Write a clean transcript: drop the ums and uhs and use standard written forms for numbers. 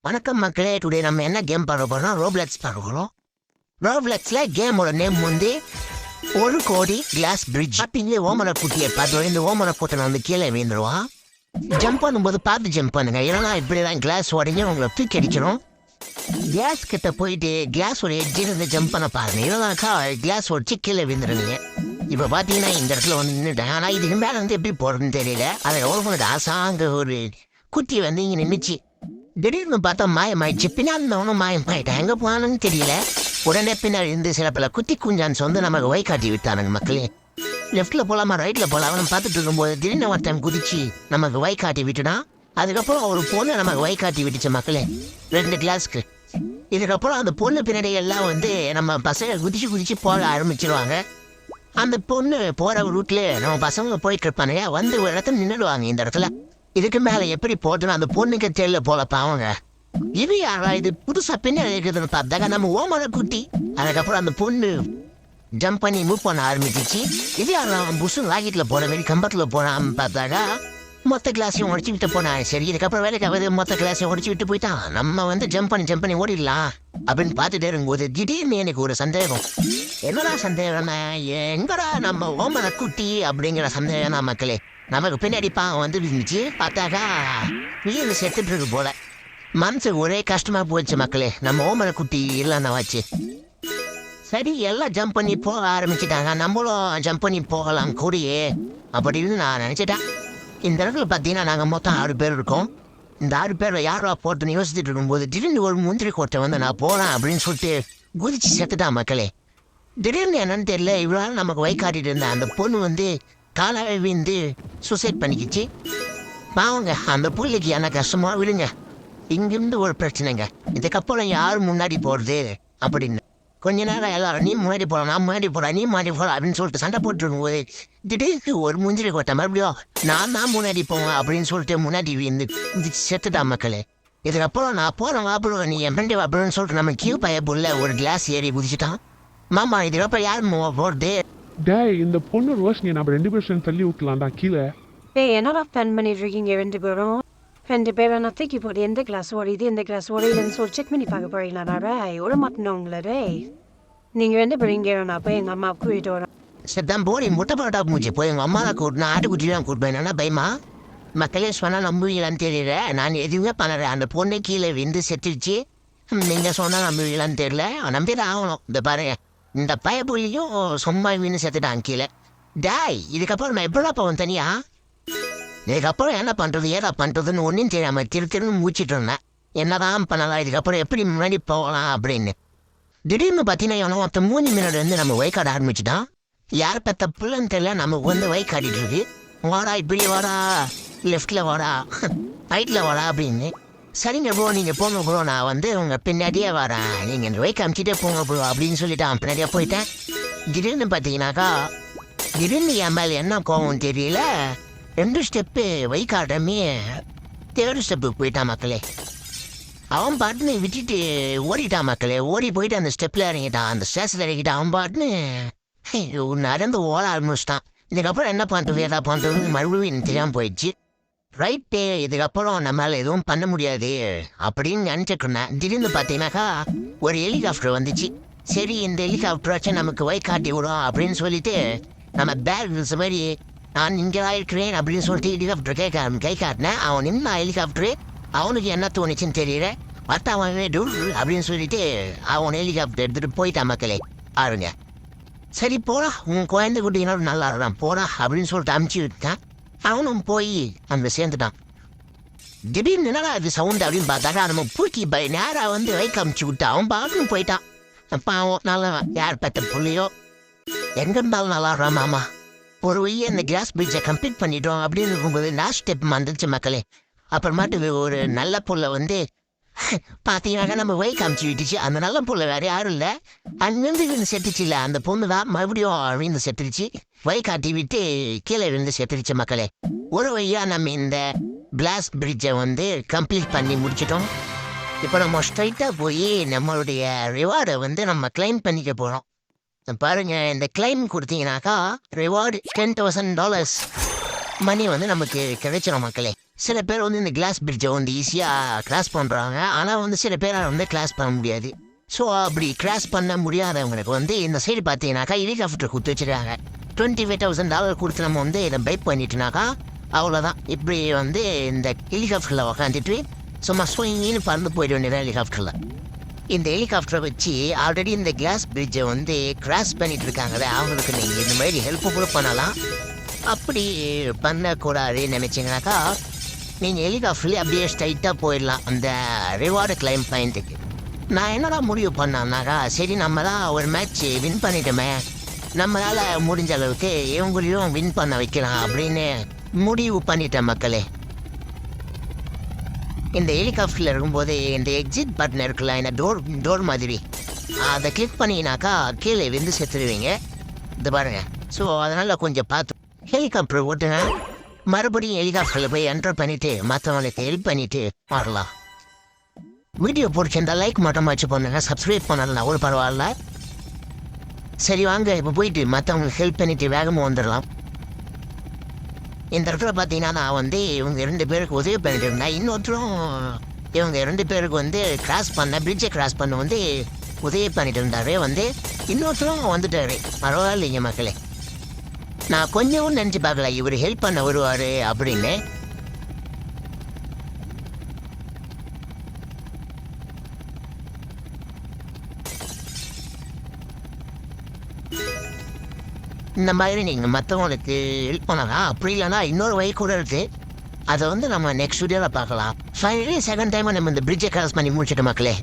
வணக்கம் மக்களே. டுடே நம்ம என்ன கேம் பார்க்க போறோம்? ரோப்ளெக்ஸ் பார்க்க போறோம். ரோப்ளெக்ஸ்ல கேமோட நேம் வந்து 1 கோடி கிளாஸ் பிரிட்ஜ். அப்படிங்களே ஓமனை குட்டியை பார்த்து இந்த ஓமனை கூட்டனை வந்து கீழே வீந்துருவான். ஜம்ப் பண்ணும்போது பார்த்து ஜம்ப் பண்ணுங்க, இல்லைன்னா இப்படிதான் கிளாஸ் உடனே உங்களை தூக்கி அடிச்சிடும். கிளாஸ் கிட்ட போயிட்டு கிளாஸ் ஒரு எட்ஜிலிருந்து ஜம்ப் பண்ண பாருங்க, இல்லைனாக்கா கிளாஸ் உடச்சு கீழே வீந்துருங்க. இப்போ பார்த்தீங்கன்னா இந்த இடத்துல வந்து நின்றுட்டேன். ஆனால் இதுக்கு மேலே வந்து எப்படி போடுறதுன்னு தெரியல. அதை எவ்வளோ பண்ணது ஆசாங்க ஒரு குட்டி வந்து இங்கே நின்றுச்சு. திடீர்னு பார்த்தா மாயமாயிடுச்சு. பின்னாடி ஒன்றும் மாயமாயிட்டேன், எங்கே போனான்னு தெரியல. உடனே பின்னாடி இருந்து சில பல குட்டி குஞ்சான்ஸ் வந்து நமக்கு வை காட்டி விட்டானுங்க மக்களே. லெஃப்ட்டில் போகலாமா ரைட்டில் போகலாம்னு பார்த்துட்டு இருக்கும்போது திடீர்னு ஒரு டைம் குதிச்சு நமக்கு வை காட்டி விட்டுனா. அதுக்கப்புறம் ஒரு பொண்ணு நமக்கு வை காட்டி விட்டுச்சு மக்களே, 2 கிளாஸ்க்கு. இதுக்கப்புறம் அந்த பொண்ணு பின்னாடி எல்லாம் வந்து நம்ம பசங்க குதிச்சு போக ஆரம்பிச்சிருவாங்க. அந்த பொண்ணு போகிற ரூட்லேயே நம்ம பசங்க போயிட்டு இருப்பானுங்க, வந்து ஒரு இடத்துல நின்றுடுவாங்க. இந்த இடத்துல இதுக்கு மேலே எப்படி போட்டுன்னு அந்த பொண்ணுக்கு தெரியல போல பாவங்க. இது யாரா இது புதுசாக பின்னாடி இருக்குதுன்னு பார்த்தாக்கா நம்ம ஓமனை குட்டி. அதுக்கப்புறம் அந்த பொண்ணு ஜம்ப் பண்ணி மூவ் பண்ண ஆரம்பிச்சிச்சு. இது யாரா புஷு ராக்கெட்டில் போன மாரி கம்பத்தில் போனான்னு பார்த்தாக்கா மொத்த கிளாஸையும் உடச்சி விட்டு போனான். சரி, இதுக்கப்புறம் வேலைக்காவது மொத்த கிளாஸையும் உடச்சி விட்டு போயிட்டான். நம்ம வந்து ஜம்ப் பண்ணி ஓடிடலாம் அப்படின்னு பார்த்துட்டே இருக்கும்போது திடீர்னு எனக்கு ஒரு சந்தேகம். என்னடா சந்தேகம்னா, எங்கடா நம்ம ஓமனை குட்டி அப்படிங்கிற சந்தேகம் தான் மக்களே. நமக்கு பின்னாடி பாவம் வந்து இருந்துச்சு. பார்த்தாக்கா வீடு செத்துட்டு இருக்கு போல. மனசுக்கு ஒரே கஷ்டமாக போச்சு மக்களே, நம்ம ஓமனை குட்டி இல்லைன்னா வச்சு. சரி, எல்லாம் ஜம்ப் பண்ணி போக ஆரம்பிச்சிட்டாங்க, நம்மளும் ஜம்ப் பண்ணி போகலாம் கூடியே அப்படின்னு நான் நினச்சிட்டேன். இந்த இடத்துல பார்த்தீங்கன்னா நாங்கள் மொத்தம் 6 பேர் இருக்கோம். இந்த 6 பேரில் யாரா போட்டுன்னு யோசிச்சுட்டு இருக்கும்போது திடீர்னு ஒரு முந்திரி கோட்டை வந்து நான் போகிறேன் அப்படின்னு சொல்லிட்டு குதிச்சு செத்துட்டான் மக்களே. திடீர்னு என்னன்னு தெரியல, இவ்வளோ நமக்கு வை காட்டிட்டு இருந்தேன் அந்த பொண்ணு வந்து காலாவே வீந்து சூசைட் பண்ணிக்கிச்சு. பாவங்க அந்த புள்ளிக்கு என்ன கஷ்டமா விடுங்க. இங்கிருந்து ஒரு பிரச்சனைங்க, இதுக்கப்புறம் யார் முன்னாடி போகிறது அப்படின்னு கொஞ்ச நேரம் எல்லாரும் நீ முன்னாடி போகலாம், நான் முன்னாடி போகிறேன், நீ முன்னாடி போகலாம் அப்படின்னு சொல்லிட்டு சண்டை போட்டுருக்கும்போது திடீர்னு ஒரு முந்திரி கொட்டை மறுபடியும் நான் தான் முன்னாடி போவேன் அப்படின்னு சொல்லிட்டு முன்னாடி வந்து செத்துட்டா மக்களே. இதுக்கப்புறம் நான் போகிறேன் வாப்பிடுவேன், நீ என் ஃப்ரெண்டு வாப்பிடுன்னு சொல்லிட்டு நம்ம கியூ பயப்புள்ள ஒரு கிளாஸ் ஏறி குதிச்சுட்டான். மாமா இதுக்கப்புறம் யார் போகிறது? டேய், இந்த பொண்ணு ரோஷினி நம்ம 2 பேரும் தள்ளி விட்டலாம்டா கீழே. டேய், என்னடா பிளான் பண்ணிட்டு இருக்கீங்க 2 பேரும்? 2 பேரும் நான் தூக்கி போட்டு எந்த கிளாஸ் ஓடிது எந்த கிளாஸ் ஓடிதுன்னு சொல்லி செக் பண்ணி பார்க்க போறீங்களா? விட மாட்டேனவங்கள டே. நீங்கள் 2 பேரும் இங்கே நான் போய் எங்கள் அம்மா கூட்டிட்டு வரேன். சரி போடி முட்டை பரோட்டா மூச்சு போய் எங்கள் அம்மா தான் கூட்டினா ஆட்டுக்குட்டி தான் கூட்டிப்பேன். என்னன்னா பயமா மக்களே சொன்னால் நம்புவீங்களான்னு தெரியல. நான் எதுவுமே பண்ணுறேன், அந்த பொண்ணு கீழே விந்து செத்துடுச்சு. நீங்கள் சொன்னால் நம்புவீங்களான்னு தெரியல, நம்பிதான் ஆகணும். இந்த பாருங்க, இந்த பயப்புள்ளியும் சும்மா வீணு செத்துட்டான் கீழே. டாய், இதுக்கப்புறம் நான் எப்படா போவேன் தனியா? இதுக்கப்புறம் என்ன பண்ணுறது ஏதா பண்ணுறதுன்னு ஒன்றும் தெரியாமல் திருன்னு மூச்சிட்டு இருந்தேன். என்னதான் பண்ணலாம், இதுக்கப்புறம் எப்படி முன்னாடி போகலாம் அப்படின்னு. திடீர்னு பார்த்தீங்கன்னா எவனோ ஒருத்த 3 மினிட் வந்து நம்ம வைக்காட ஆரம்பிச்சுட்டான். யார் பெற்ற பிள்ளைன்னு தெரியல, நமக்கு வந்து வைக்காடிட்டு இருக்கு. வாடா இப்படி வாடா, லெஃப்டில் வாடா, ரைட்டில் வாடா அப்படின்னு. சரிங்க ப்ரோ, நீங்கள் போங்க ப்ரோ, நான் வந்து உங்கள் பின்னாடியே வரேன், நீங்கள் இந்த வைக்க அமிச்சிட்டே போங்க ப்ரோ அப்படின்னு சொல்லிட்டு அவன் பின்னாடியே போயிட்டேன். திடீர்னு பார்த்தீங்கன்னாக்கா திடீர்னு என் மேலே என்ன கோவம் தெரியல, 2 ஸ்டெப்பு வைக்காட்டமே 3rd ஸ்டெப்புக்கு போயிட்டான் மக்களே. அவன் பாட்டுன்னு விட்டுட்டு ஓடிட்டான் மக்களே. ஓடி போயிட்டு அந்த ஸ்டெப்பில் இறங்கிட்டான், அந்த ஸ்டேஷனில் இறங்கிட்டான். அவன் பாட்டுன்னு நடந்து ஓட ஆரம்பிச்சிட்டான். இதுக்கப்புறம் என்ன பண்ணுறது எதா பண்ணுறதுன்னு மறுபடியும் எனக்கு தெரியாமல் போயிடுச்சு. ரைட்டு, இதுக்கப்புறம் நம்மளால் எதுவும் பண்ண முடியாது அப்படின்னு நினச்சிட்டு இருந்தேன். திடீர்னு பார்த்தீங்கன்னாக்கா ஒரு ஹெலிகாப்டர் வந்துச்சு. சரி, இந்த ஹெலிகாப்டர் வச்சு நமக்கு வை காட்டி விடும் அப்படின்னு சொல்லிட்டு நம்ம பேக் மாதிரி நான் இங்கே தான் இருக்கிறேன் அப்படின்னு சொல்லிட்டு ஹெலிகாப்டர் கை காட்டினேன். அவன் நின்னா ஹெலிகாப்டரு, அவனுக்கு என்ன தோணுச்சுன்னு தெரியல, பார்த்தா அவன் அப்படின்னு சொல்லிட்டு அவன் ஹெலிகாப்டர் எடுத்துகிட்டு போயிட்டான் மக்களே. ஆருங்க, சரி போடா, உன் குழந்தை குட்டிங்களோட நல்லா இருக்கான் போடா அப்படின்னு சொல்லிட்டு அமுச்சு விட்டான். அவனும் போய் அங்கே சேர்ந்துட்டான். திடீர்னு என்னடா அது சவுண்டு அப்படின்னு பார்த்தாக்கா நம்ம பூக்கி பை நேராக வந்து வைக்க அமுச்சு விட்டா. அவன் பாட்டுன்னு போயிட்டான். பாவம் நல்லா யார் பெற்ற புள்ளியோ எங்கே இருந்தாலும் நல்லா இருறான் மாமா. ஒரு வழியை இந்த கிளாஸ் பிரிட்ஜை கம்ப்ளீட் பண்ணிட்டோம் அப்படின்னு இருக்கும்போது லாஸ்ட் ஸ்டெப் வந்துச்சு மக்களே. அப்புறமாட்டு ஒரு நல்ல புள்ள வந்து பார்த்தீங்கன்னாக்கா நம்ம வை காமிச்சு விட்டுச்சு. அந்த நல்ல புள்ள வேறு யாரும் இல்லை, அங்கேருந்து விழுந்து செத்துச்சு இல்லை, அந்த பொண்ணு தான் மறுபடியும் விழுந்து செத்துருச்சு. வை காட்டி விட்டு கீழே விழுந்து செத்துருச்சு மக்களே. ஒரு வழியாக நம்ம இந்த கிளாஸ் பிரிட்ஜை வந்து கம்ப்ளீட் பண்ணி முடிச்சிட்டோம். இப்போ நம்ம ஸ்ட்ரைட்டாக போய் நம்மளுடைய ரிவார்டை வந்து நம்ம கிளைம் பண்ணிக்க போகிறோம். பாருங்க, இந்த கிளைம் கொடுத்தீங்கன்னாக்கா ரிவார்டு $10,000 மணி வந்து நமக்கு கிடைச்சிடும் மக்களே. சில பேர் வந்து இந்த கிளாஸ் பிரிட்ஜை வந்து ஈஸியாக கிராஸ் பண்ணுறாங்க. ஆனால் வந்து சில பேரால் வந்து கிராஸ் பண்ண முடியாது. ஸோ அப்படி கிராஸ் பண்ண முடியாதவங்களுக்கு வந்து இந்த சைடு பார்த்தீங்கன்னாக்கா ஹெலிகாப்டர் கொடுத்து வச்சுருக்காங்க. $25,000 கொடுத்து நம்ம வந்து இதை பைக் பண்ணிட்டுனாக்கா அவ்வளோதான். இப்படி வந்து இந்த ஹெலிகாப்டரில் உக்காந்துட்டு சும்மா ஸ்விங்கின்னு பறந்து போயிட வேண்டியதான் ஹெலிகாப்டரில். இந்த ஹெலிகாப்டரை வச்சு ஆல்ரெடி இந்த கிளாஸ் பிரிட்ஜை வந்து கிராஸ் பண்ணிட்டு இருக்காங்களே அவங்களுக்கு நீங்கள் இந்த மாதிரி ஹெல்ப் கூட பண்ணலாம். அப்படி பண்ணக்கூடாதுன்னு நினச்சிங்கனாக்கா நீங்கள் ஹெலிகாப்டர்லேயே அப்படியே ஸ்ட்ரைட்டாக போயிடலாம் அந்த ரிவார்டு கிளைம் பாயிண்ட்டுக்கு. நான் என்னடா முடிவு பண்ணேன்னாக்கா, சரி நம்ம தான் ஒரு மேட்ச் வின் பண்ணிட்டோமே, நம்மளால் முடிஞ்ச அளவுக்கு இவங்களையும் வின் பண்ண வைக்கலாம் அப்படின்னு முடிவு பண்ணிட்டேன் மக்களே. இந்த ஹெலிகாப்டரில் இருக்கும்போது இந்த எக்ஸிட் பட்டன் இருக்குல்ல, இந்த டோர் மாதிரி அதை கிளிக் பண்ணினாக்கா கீழே விந்து செத்துருவீங்க. இது பாருங்கள். ஸோ அதனால் கொஞ்சம் பார்த்து ஹெலிகாப்டர் ஓட்டுங்க. மறுபடியும் ஹெலிகாப்டரில் போய் என்டர் பண்ணிவிட்டு மற்றவங்களுக்கு ஹெல்ப் பண்ணிவிட்டு வரலாம். வீடியோ பிடிச்சிருந்தா லைக் மட்டும் வச்சு பண்ணுங்க, சப்ஸ்கிரைப் பண்ணலாம் ஒரு பரவாயில்ல. சரி வாங்க இப்போ போயிட்டு மற்றவங்களுக்கு ஹெல்ப் பண்ணிவிட்டு வேகமாக வந்துடலாம். இந்த இடத்துல பார்த்தீங்கன்னா நான் வந்து இவங்க 2 பேருக்கு உதவி பண்ணிட்டு இருந்தேன். இன்னொருத்தரும் இவங்க 2 பேருக்கு வந்து பிரிட்ஜை கிராஸ் பண்ண வந்து உதவி பண்ணிட்டு இருந்தாரு. வந்து இன்னொருத்தரும் வந்துட்டாரு. பரவாயில்லைங்க மக்களே, நான் கொஞ்சம் நினச்சி பார்க்கல இவர் ஹெல்ப் பண்ண வருவார் அப்படின்னு. இந்த மாதிரி நீங்கள் மற்றவங்களுக்கு ஹெல்ப் பண்ணலாம். அப்படி இல்லைனா இன்னொரு வழி கூட இருக்குது. அதை வந்து நம்ம நெக்ஸ்ட் வீடியோவில் பார்க்கலாம். ஃபைனலி செகண்ட் டைம் நம்ம இந்த பிரிட்ஜை கிராஸ் பண்ணி முடிச்சிட்டோம் மக்களே.